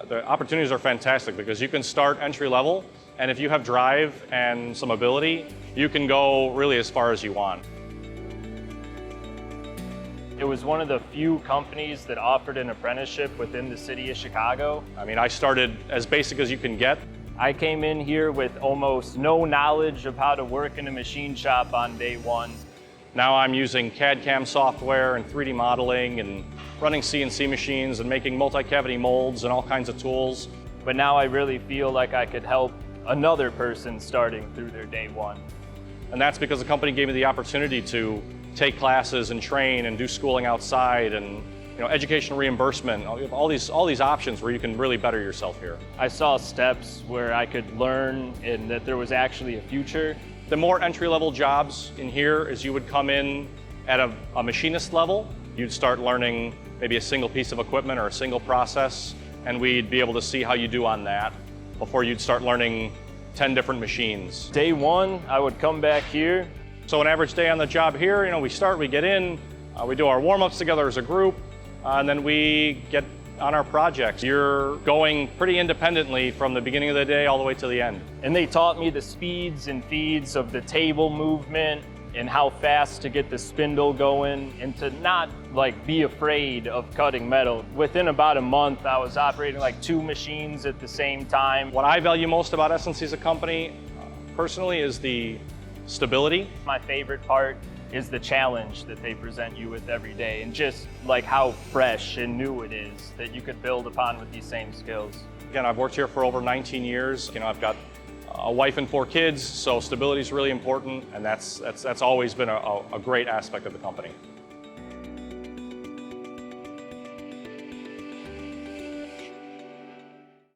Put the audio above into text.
The opportunities are fantastic because you can start entry level, and if you have drive and some ability, you can go really as far as you want. It was one of the few companies that offered an apprenticeship within the city of Chicago. I mean, I started as basic as you can get. I came in here with almost no knowledge of how to work in a machine shop on day one. Now I'm using CAD/CAM software and 3D modeling and running CNC machines and making multi-cavity molds and all kinds of tools. But now I really feel like I could help another person starting through their day one. And that's because the company gave me the opportunity to take classes and train and do schooling outside and education reimbursement, all these options where you can really better yourself here. I saw steps where I could learn and that there was actually a future. The more entry-level jobs in here is you would come in at a machinist level. You'd start learning maybe a single piece of equipment or a single process, and we'd be able to see how you do on that before you'd start learning 10 different machines. Day one, I would come back here. So an average day on the job here, we get in, we do our warm-ups together as a group, and then we get on our projects. You're going pretty independently from the beginning of the day all the way to the end. And they taught me the speeds and feeds of the table movement and how fast to get the spindle going and to not be afraid of cutting metal. Within about a month, I was operating 2 machines at the same time. What I value most about SNC as a company, personally, is the stability. My favorite part is the challenge that they present you with every day and just how fresh and new it is that you could build upon with these same skills. Again, I've worked here for over 19 years. I've got a wife and 4 kids, so stability is really important, and that's always been a great aspect of the company.